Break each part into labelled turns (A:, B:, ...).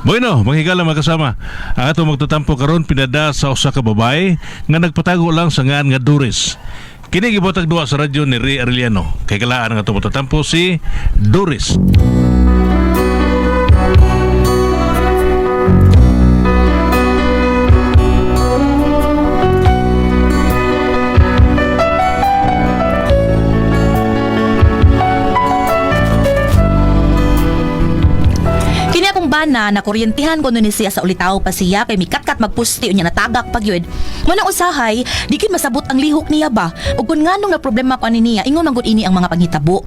A: Bueno, manghigala magkasama. Ang ato magtutampo karon pinada sa usa ka babae nga nagpatago lang sa ngan nga Doris. Kini gibotag duwa sa radyo ni Ray Arellano. Kay kalaan ang ato magtutampo si Doris.
B: Na nakuryentihan ko nun siya sa ulitaw pa siya kay mikatkat magpusti unya natagak pag yun. Muna usahay, di kid masabot ang lihok niya ba? Ug kun nganong na problema ko ani niya, ingon man gud ini ang mga panghitabo.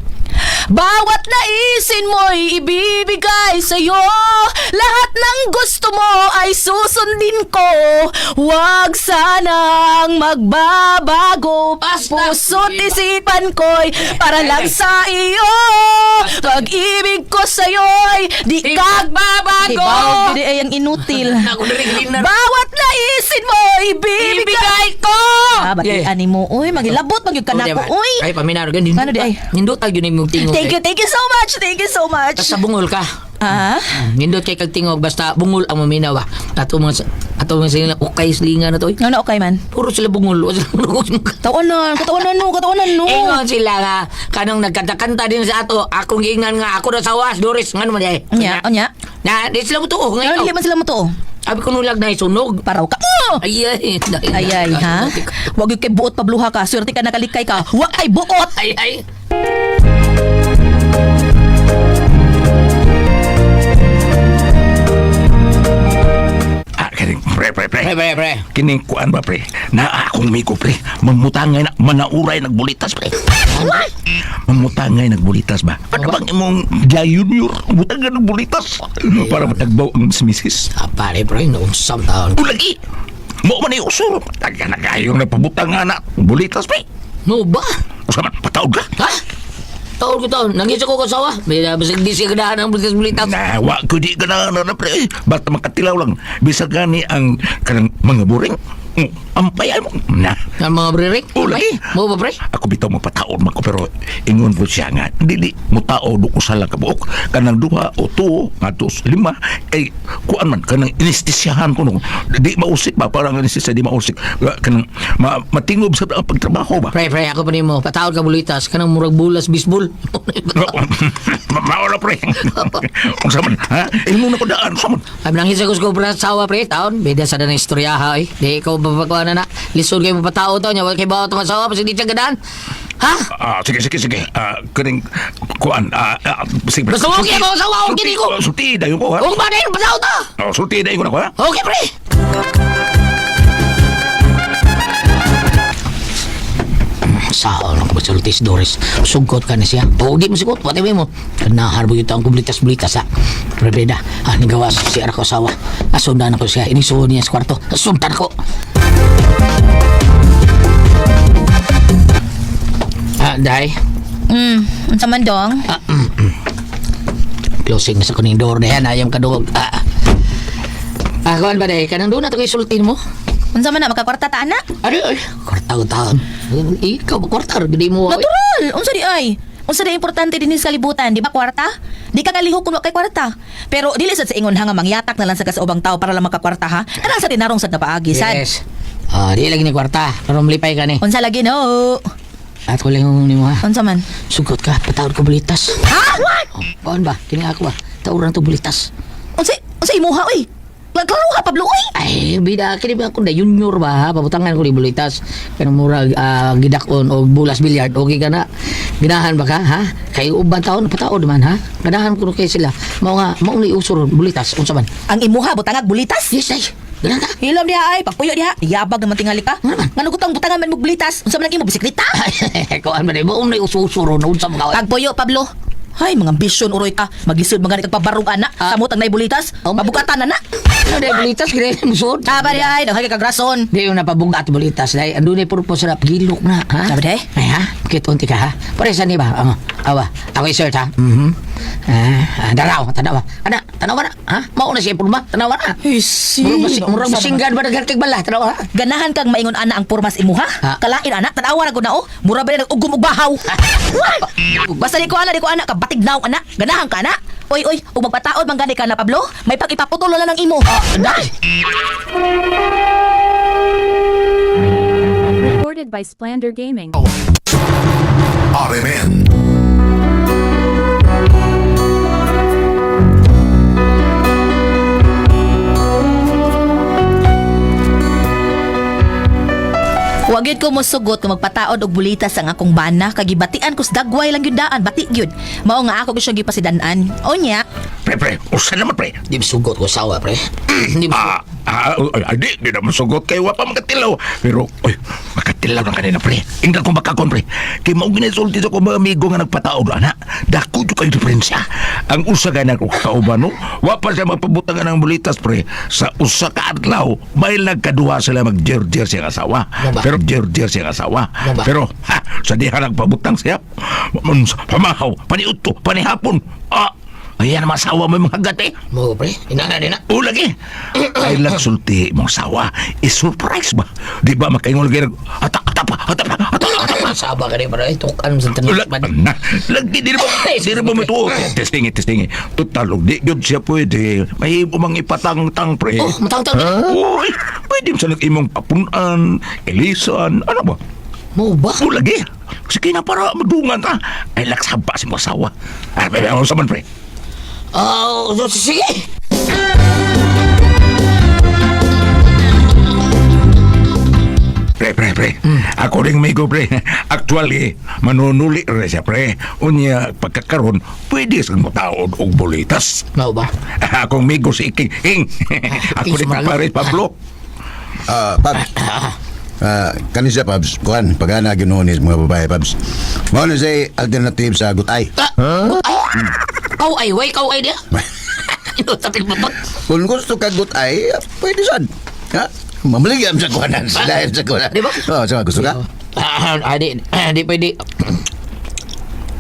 B: Bawat naisin mo'y ibibigay sa'yo. Lahat ng gusto mo ay susundin ko. Huwag sanang magbabago. Puso't isipan ko'y para lang sa iyo. Pag-ibig ko sa'yo'y di ka babago. Di ay ang inutil. Bawat naisin mo ibibigay ko. Batian mo. Uy, magilabot magyud ka na ko. Uy.
C: Ay, paminaro ganun.
B: Ano di ay?
C: Nindot tag yun yung tingog.
B: Thank you so much. Thank you so much.
C: Basta bungol ka.
B: Ah?
C: Nindot kay kag tingog basta bungol ang maminaw. Ato mga sila okay slinga na to.
B: Ano okay man?
C: Puro sila bungol.
B: Tawanan no.
C: Ingon sila nga kanong nagkanta-kanta din sa ato. Akong giingnan nga ako na sa was Doris ngano man ay.
B: Nya.
C: Na, di sila mo to.
B: Ano
C: Ngayon.
B: di man sila mo to?
C: Abi ko nulag na isunog.
B: Paraw ka.
C: Ay,
B: Ha? Wag yung kay buot pabluha ka. Swerte ka nakalikay ka. Wag kay buot.
C: Ay. Pre.
D: Kining kuan ba pre? Na akong miko pre. Mamutangay na manauray nagbulitas pre. Mamutangay nagbulitas ba? Para bang imong junior butangay nagbulitas para matagbaw ang misis.
C: Pare pre, noong sam taon.
D: Ulagi. Mo man usur. Taga na kayong napabutang na bulitas pre.
C: No ba?
D: Usa man pataod ka?
C: Ha? Taon. Nangisa ko kasawa. May basig di siya ganahan ng bulitas-bulitas.
D: Na, wa ko di ka na pre. Basta makatilaw lang. Bisa gani ang kanang mga buring. Ampayan mo. Na.
C: Ang mga bririk?
D: Ulagi.
C: Mo ba pre?
D: Ako bitaw magpataon mako pero ingon ko siya nga dili mo tao do ko sala ka buok kanang duha o tuo ngadtos lima kay kuan man kanang inestisyahan ko no di mausik ba parang anestisya di mausik kanang matingob sa pagtrabaho ba.
C: Pre, ako pa nimo pataod ka bulitas kanang murag bulas bisbol.
D: Maola pre. Unsa man ha ingon ko daan sa man.
C: Ay nangisa ko sa sawa pre taon beda sa danang istorya ha oy. Di ko babagwa na lisod kayo mapatao to nya wala kay bawa tong asawa kasi di siya gadaan. Ha?
D: Sige. Kaning kuan sige.
C: Basta mo kaya ko asawa o kini ko.
D: Sulti dayon ko ha.
C: Kung ba na patao to?
D: Sulti dayon ko na ko ha.
C: Okay pre. Sao lang ko sultis Doris. Sugkot ka na siya. Tugi mo sigot. Pati mo. Naharbo yung taong kublitas-bulitas ha. Prebeda. Nigawas si anak ko asawa. Asundan ako siya. Inisuho niya sa kwarto. Asundan ko. Day.
B: Unsa man dong?
C: Closing na sa kuning door na yan. Ayam kadugog. Kuhan ba day? Kanang doon na ito kayo sultin mo?
B: Unsa man na makakwarta ta ana?
C: Ay. Kwarta ko taon. Ikaw ba kwarta? Gadi mo.
B: Natural. Unsa di ay? Unsa di importante din sa kalibutan, di ba kwarta? Di ka ngalihok kuno kay kwarta. Pero dili sad sa ingon ha nga mangyatak na lang sa kasaubang tao para lang makakwarta ha. Kanang sa tinarong sad na paagi sad.
C: Yes. Di lagi ni kwarta. Pero malipay ka ni.
B: Unsa lagi no?
C: At ko lang ni mo ha.
B: Unsa man?
C: Sugot ka. Patawad ko bulitas.
B: Ha?
C: Paon ba? Kini ako ba? Tawuran to bulitas.
B: Unsa imuha oy? Lagklaro ka Pablo oy.
C: Ay, bida kini ba kun da junior ba ha? Pabutangan ko ni bulitas. Kanang murag gidakon o bulas bilyard. Okay ka na. Ginahan ba ka ha? Kay uban taon pataod man ha. Ganahan ko kay sila. Mao ni usur bulitas unsa man?
B: Ang imuha butangag bulitas?
C: Yes ay. Ganahan ka.
B: Hilom diha ay, pagpuyo diha. Yabag naman tingali ka. Ngano gutang butangan man mo bulitas? Unsa man ang imo bisikleta?
C: Kuan man mo ni ususuro na unsa mo ka.
B: Pagpuyo Pablo. Hay, mga ambisyon uroy ka. Magisod mga nagpabarog ana. Samot ang naibolitas. Mabukatan na.
C: Ano na bulitas kini musod?
B: Taba di ay, naghay kag rason.
C: Di yung napabugat bulitas dai. Ando ni purpose na gilok na, ha?
B: Taba di?
C: Ay ha. Kitonti ka ha. Paresan ni ba? Awa. Ako i-search ha. Tanaw. Tanaw na. Ha? Mao na siya purma. Tanaw na. Murag masinggan ba naghartig bala? Tanaw ha.
B: Ganahan kang maingon ana ang purmas imuha?
C: Ha?
B: Kalain ana, tanawa na gud na o. Mura ba nag ugom og bahaw? Basta di ko ana ka batignaw ana. Ganahan ka ana. Oy, ug magpataod man gani ka na, Pablo. May pag-ipaputulo na ng imo.
C: Day!
E: Recorded by Splander Gaming.
F: RMN.
B: Wa gyud ko mosugot kung magpataod og bulitas ang akong bana kay gibatian ko sa dagway lang gyud daan, bati gyud. Mao nga ako gyud gipasidan-an. Onya,
D: Pre, usa naman pre.
C: Di masugot ko sawa, pre. Di mo.
D: Di naman sugot kay wa pa makatilaw. Pero, makatilaw lang kanina pre. Ingnan kong makakon pre. Kay mao ginasulti sa kong mga amigo nga nagpataod ana. Dako jud kay diferensya. Ang usa ka na kauban no, wa pa siya magpabutangan ng bulitas pre. Sa usa ka adlaw, may nagkaduha sila mag-jer-jer siyang asawa.
C: Ba?
D: Pero jer-jer siyang asawa.
C: Ba?
D: Pero, sa diha nagpabutang siya. Pamahaw, paniuto, panihapon. Ayan ang masawa mo yung mga gati.
C: Mo, pre. Inana din na.
D: O lagi. Ay lang sulti mong sawa. I-surprise ba? Di ba makaingol lagi atapa.
C: Saba ka rin, pre. Tukan sa tanig.
D: Lagi, di mo matuo. Testingi. Tutalog, di yun siya pwede. May umang ipatang-tang, pre.
C: Oh, matang-tang.
D: Uy, pwede mo sa nag-imong papunan, ilisan, ano ba?
C: Mo ba?
D: O lagi. Sige na para madungan ta. Ay laksaba si mong sawa. Ay, ano saman, pre?
C: Oh, sige.
D: Pre. Ako ring may go, pre. Actually, manunuli rin siya, pre. Unya, pagkakaroon, pwede sa mataod og bolitas.
C: Mo ba?
D: Akong migo si King. Ako rin
C: Sumalo.
D: Pablo.
G: Pabs. Kanisa, Pabs. Kuhan, pagana ginunis mga babae, Pabs. Mao na say alternative sa gutay.
C: Kau ay, way, kau ay dia. Ito, tapil mo to.
G: Kung gusto ka gutay, pwede saan. Ha? Mamaligam sa kuhanan. Dahil sa kuhanan.
C: Di ba?
G: Oo, sama gusto ka?
C: Di pwede.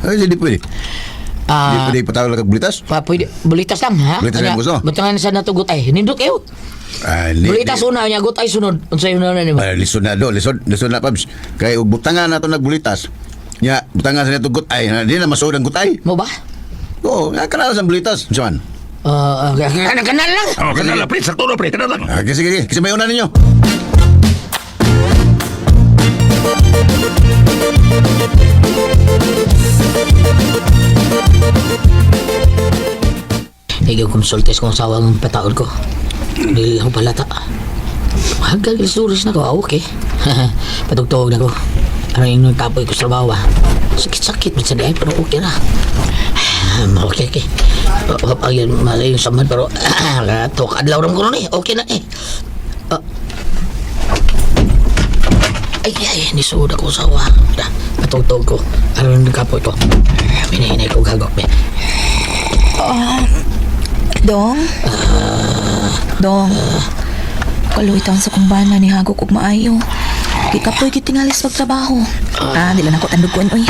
G: Ay, hindi pwede. Hindi pwede patawag lang kabulitas.
C: Pwede. Bulitas lang, ha?
G: Bulitas lang gusto?
C: Butangan sa natugot ay. Nindot kayo. Bulitas una niya, gut ay sunod. Unsay una na ni mo?
G: Lisod na do, lisod na, Pabs. Kaya ug butangan nato nagbulitas. Nya, butangan sa nato gutay. Di na masod ang gutay.
C: Mo ba?
G: Oo, kanala sa bulitas. Saman.
C: Kanal lang.
D: Kanal lang, pre. Sakto na, pre. Kanal lang.
G: Sige. Kasi may una ninyo.
C: Ikaw konsultes kung sawang pataod ko. Dili lang palata. Hanggang lisuris na ko, okay. Patugtog na ko. Ano yung kapoy ko sa trabaho, sakit-sakit man sa diay, pero okay na. Okay. Ayun, malay yung samad, pero tok adlaw ram ko nun eh. Okay na eh. Ay, nisuda ko sa awa. Patugtog ko. Ano yung kapoy ko? Pinahinay ko gagok, eh.
B: Dong. Kaluy taon sa kumbana ni hagok ug maayo. Di ka po'y kitingalis pagtrabaho. Dila na ko tandugkuan, oy.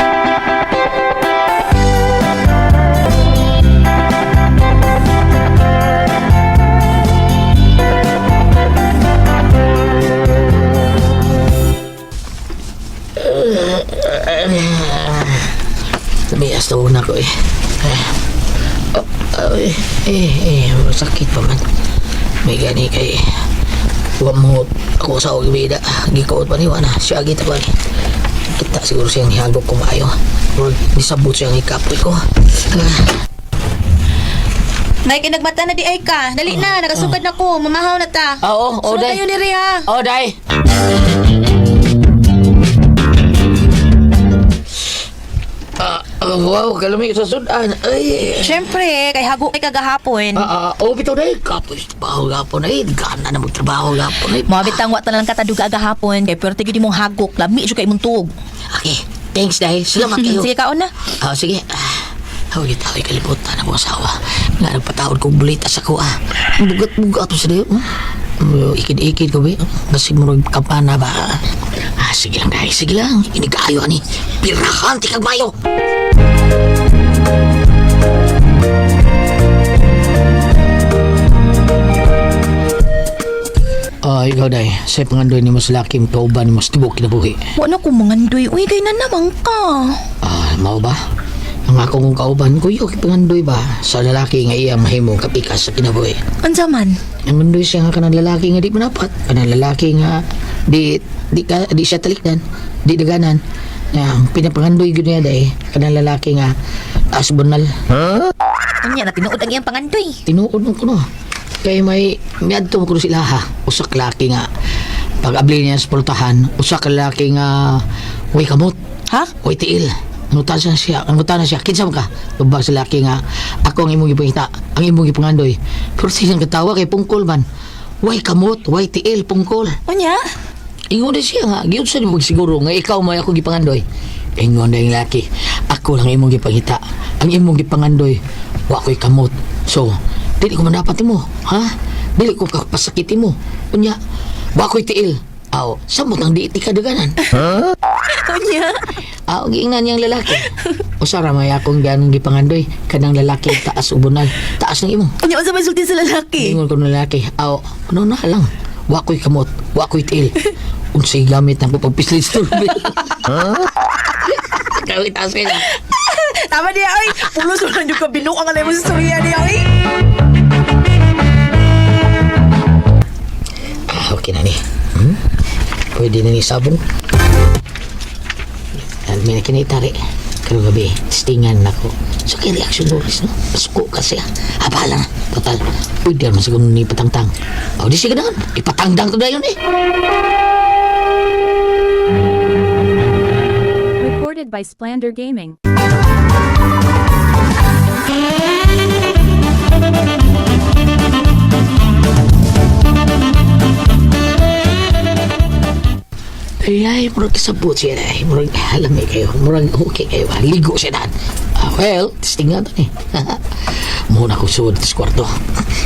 C: Tumiyas na una ko eh. Sakit pa man. May gani kay wamot ako sa bida. Gikaot pa niwa na. Siya agita pa ni. Kita siguro siyang hihagok ko maayo. Nisabot siyang ikapoy ko.
B: Nay, kinagmata na di ay ka. Dali na, nakasugad na ko. Mamahaw na ta.
C: Oo,
B: Sunod
C: Day.
B: kayo ni Rhea.
C: Day. Wow, kalamig sa sudan. Ay.
B: Siyempre, kay hagok kay kagahapon.
C: Bitaw Day. Kapoy sa trabaho gapon ay. Gana na magtrabaho gapon ay.
B: Mabit ang wata lang kataduga agahapon. Kay pero tigid mong hagok. Lami siya kay mong tuog.
C: Okay. Thanks dahil. Salamat kayo.
B: Sige kaon na.
C: Sige. Hawit kalimutan na mo asawa. Nga nagpatawad kong bulitas ako Bugat-bugat to sa dayo. Ikid-ikid ko ba? Basig mo kampana ba? Sige lang dahil. Sige lang. Inikayo ani. Pirahan ti kag mayo. Ikaw day. Sa pangandoy ni mas laki mo kauban ni mas tibok kinabuhi.
B: Wala ko mangandoy. Uy, kay na naman ka.
C: Mau ba? Ang akong kauban, kuyo, kipangandoy ba sa lalaki nga iyang mahimong kapikas sa kinabuhi.
B: Unsa man?
C: Ang mandoy siya nga kanang lalaki nga di manapat, kanang lalaki nga di siya talikdan, di daganan. Yang pinapangandoy gyud niya dai kanang lalaki nga asbonal.
B: Unya na tinuod ang iyang pangandoy.
C: Tinuod mo kuno. Kay may miadto mo kuno sila ha. Usak laki nga pag-abli niya sa pultahan, usak laki nga way kamot,
B: Ha?
C: way tiil. Ang utana siya, kinsa man ka? Tubag sa laki nga, ako ang imong ipangita, ang imong ipangandoy. Pero siyang katawa kay pungkol man. Way kamot, way tiil, pungkol.
B: Unya?
C: Ingon na siya nga, giyod sa nimog siguro nga ikaw may ako gipangandoy. Ingon na yung laki, ako lang imong gipangita, ang imong gipangandoy, wa ko'y kamot. So, dili ko manapat mo, ha? Dili ko kapasakiti mo. Unya, wa ko'y tiil. Aw, samot ang di ka daganan.
B: Unya?
C: Aw, giingnan niyang lalaki. Usara may akong ganong gipangandoy, kanang lalaki taas ubunal, taas ng imo.
B: Unya, unsa may sulti sa lalaki?
C: Ingon ko ng lalaki, aw, ano na lang, wa ko'y kamot, wa ko'y tiil. Unsay gamit ng pagpislit turbi. Kawit taas kaya.
B: Tama niya, oy. Pulos mo lang yung kabinuang alay mo sa storya niya, oy.
C: Okay na ni. Pwede na ni sabong. May nakinitari. Karong gabi, testingan na ko. So, kaya reaction Doris, no? Pasuko kasi, habala na. Total, pwede naman siguro ni patangtang. O, di siya ganahan. Ipatangdang to na yun, eh.
E: Recorded by Splander Gaming.
C: Ay, murag kasabot siya na. Murag halami kayo. Murag okay kayo. Ligo siya na. Well, testingan to ni. Muna ko suod sa kwarto.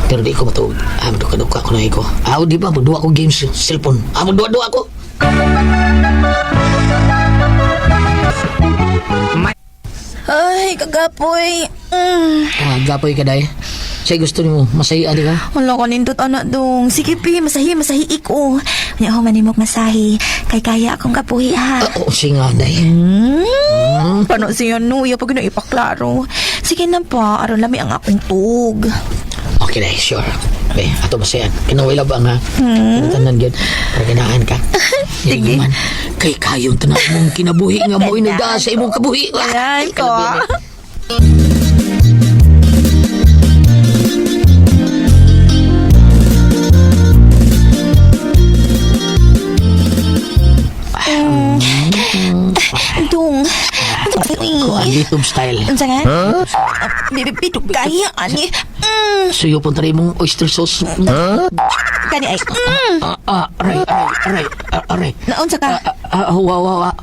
C: Pero di ko matuog. Maduka-duka ko na ko. Di ba? Magduwa ko games sa cellphone. Magduwa-duwa ko.
B: Ay, kagapoy.
C: Gapoy ka day. Siya gusto ni mo. Masaya di ka?
B: Wala ka nindot, anak dong. Sige, pi, masahi ko. Kanya ako manimog masahi. Kay kaya akong kapuhi, ha?
C: Oo, siya nga day.
B: Paano siya, no? Iya pag ipaklaro. Sige na pa, aron lami ang akong tug.
C: Okay day, sure. Be, ato masaya. Kinaway labang ha. Tanan yun. Paginahan ka.
B: Sige.
C: Man, kay kayong tanang mong kinabuhi nga mo inuda sa imong kabuhi.
B: Ayan ko. Dong.
C: Kuan YouTube style.
B: Unsa nga? Bibipito kaya ani.
C: Suyo po tayo mong oyster sauce.
B: Kani ay.
C: Aray.
B: Naunsa ka?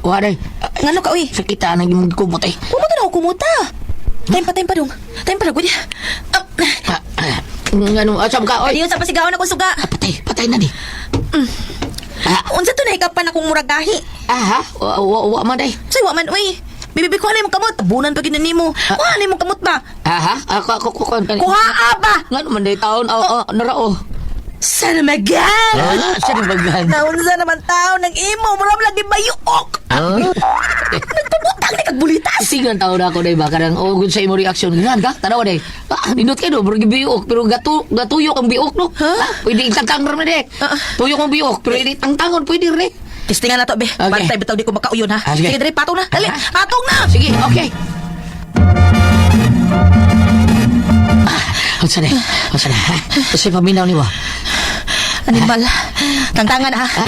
C: Wa day.
B: Ngano ka uy?
C: Sakita nang imong kumot ay.
B: Kumuta na ako kumuta. Time pa dong. Time pa gud.
C: Ngano, asam ka, oy.
B: Ayun sa pasigaw na ko suga.
C: Patay na di.
B: Unsa to na ikapan akong muragahi?
C: Wa man day.
B: Say wa man uy. Bibibi ko anay mong kamot. Tabunan pa gid nimo. Wa anay mong kamot ba?
C: Ako kuan.
B: Kuhaa ba?
C: Ngano man day taon, narao.
B: Sana magan.
C: Sa bagan.
B: Naunsa naman tao ng imo, murag lagi bayuok. Nagpabutang ni kag bulitas.
C: Sigan taon ako day ba karang ugod sa imo reaction gan ka? Tanaw day. Nindot kay do, murag biok pero gatuyok ang biok no. Pwede itangtang ra de. Tuyok ang biok pero ini tangtangon pwede re.
B: Testingan na to, be.
C: Okay.
B: Bantay bitaw di ko makauyon, ha?
C: Sige.
B: Sige, dali, patong na. Dali, patong na!
C: Sige, okay. Unsa na? Kasi paminaw ni wa.
B: Animal. Tangtangan na, ha?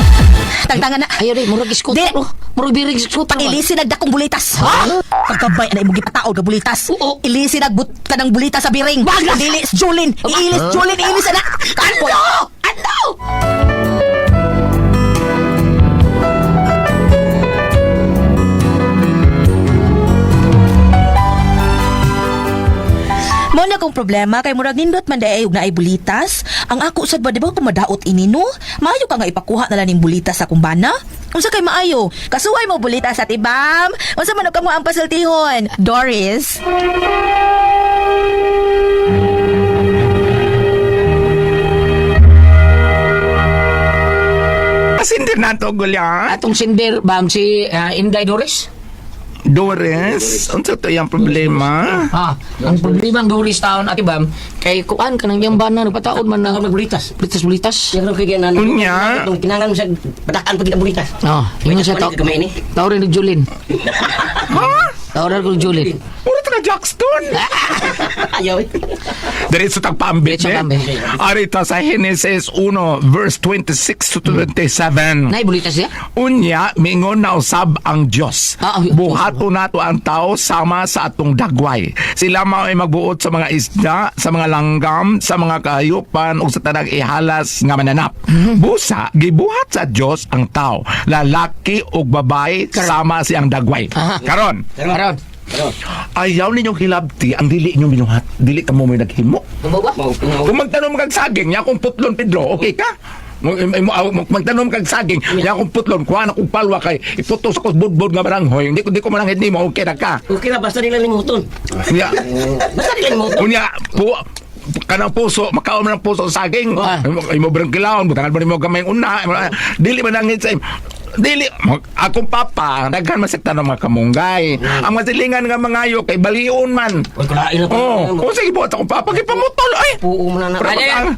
B: Tangtangan na.
C: Ayaw rin, murag iskot.
B: Di.
C: Murag birig iskot.
B: Ilisi nagdakong bulitas. Ha? Pagkabay, anay mo gipataod ng bulitas.
C: Oo.
B: Ilisi nagbut ka ng bulitas sa biring. Ilis, Julin. Ilis na. Ano? Mo na kong problema kay murag nindot man day na ay bulitas. Ang ako usad ba di ba kung madaot ini no? Maayo ka nga ipakuha na lang ning bulitas sa kumbana. Unsa kay maayo? Kasuway mo bulitas sa tibam. Unsa man ka mo ang pasultihon? Doris.
D: Asindir na to, Gulya.
C: Atong sinder, bam si Inday Doris.
D: Doris, unsa to yung problema?
C: Ang problema ang Doris taon ati bam kay kuan kanang yang bana nagpataod man na
F: Bulitas.
C: bulitas.
F: Siya kaya kaya na.
D: Unya.
F: Itong kinangan mo sa patakan pag bulitas.
C: Ingon sa tao.
F: Kamay ni.
C: Tawrin ni Julin. Tawrin ko ni Julin.
D: Puro taga Jackson.
F: Ayaw.
D: Dari sa tagpaambit
C: Diretso paambit.
D: Arita sa Genesis 1 verse 26 to 27.
C: Nay bulitas siya.
D: Unya, mingon na usab ang Diyos. Buhato nato ang tao sama sa atong dagway. Sila mao ay magbuot sa mga isda, sa mga langgam, sa mga kahayupan ug sa tanang ihalas nga mananap. Busa, gibuhat sa Diyos ang tao, lalaki ug babae sama siyang dagway. Karon,
C: Karon.
D: ayaw ninyong hilabti ang dili inyong binuhat. Dili ka mo may naghimo.
C: Tumo ba?
D: Kung magtanong kag saging, ya kung putlon Pedro, okay ka? Magtanong kag saging, ya kung putlon, kuha na kong palwa kay iputos ako sa budbud nga baranghoy. Hindi ko manangit ni mo, okay na ka.
F: Okay na, basta nila limuton.
D: Ya,
F: Basta nila limuton.
D: unya, kanang puso, makaon man ang puso sa saging. Ay mo berang kilaon, butangan mo ni mo gamay una. Dili manangit sa dili akong papa daghan masikta ng mga kamunggay. Ang masilingan nga mangayo kay balion man.
F: Uy, kulain na
D: Oh, o sige buhat akong papa kay pamutol ay.
F: Puo mo na na.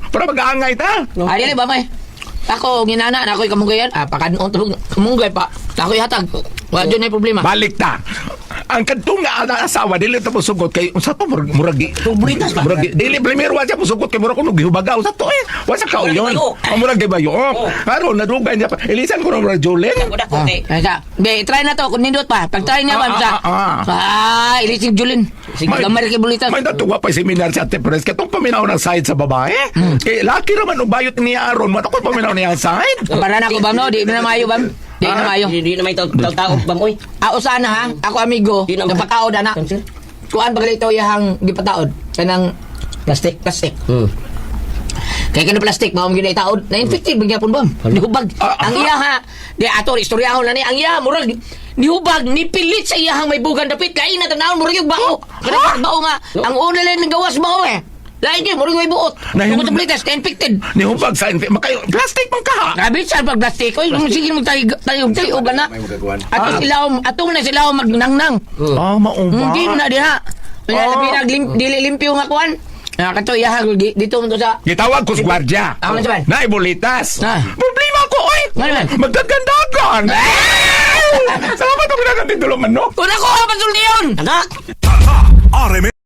D: Para mag-aangay ta.
C: Ay ba may? Ako ginana na ako'y kamunggayan. Pakanon tulog kamunggay pa. Ako'y hatag. Wa jud nay problema.
D: Balik ta. Ang kadtong nga asawa dili ta mo sugot kay unsa to muragi.
F: Bulitas ba?
D: Muragi dili primero wa siya mo sugot kay murag kuno gihubaga sa to eh. Wa sa kauyon. Ang murag gibayo. Karon nadugay niya pa. Ilisan ko na Jolene.
C: Ay ka. Be, try na to kung nindot pa. Pag try niya ba sa ilisig Julin. Sige gamay kay bulitas.
D: May natuwa pa seminar sa Ate Pres katong paminaw ng side sa babae. Kay laki raman ubayot niya aron mo ako paminaw niya side.
C: Para na ko bam no, di na mayo bam. Di na mayo.
F: Di na may tao bam oy.
C: Sana ha, ako amigo,
F: Di na-
C: napataod ana.
F: Cancel.
C: Kuan pagalito yahang gipataod kanang plastic. Kaya kanang plastic mao gyud itaod. Na infected gyapon bam. Nihubag. Ang iya ha, di ato istoryahon na ni ang iya murag nihubag nipilit sa iyahang may bugan dapit kay na tanawon murag yung bao. Kada bao nga ang una lang ng gawas bao eh. Lain kay murag may buot.
D: Nahim-
C: Tungod sa plitas infected.
D: Ni hubag sa makayo plastic man ka.
C: Grabe sa pag plastic oy, sige mo tayo gana.
G: May magagawan.
C: Ato na sila magnangnang.
D: Mauba.
C: Hindi na diha. Dili limpyo nga kuan. Kato iyahag dito mo to sa
D: Gitawag ko sa gwardya.
C: Ako na saban.
D: Na ibulitas.
C: Ah.
D: Problema ko, oy!
C: Ano man?
D: Magdagandagan! Salamat ako na natin tulungan, no?
C: Kuna ko ha pasul niyon.
F: Anak.
H: RMN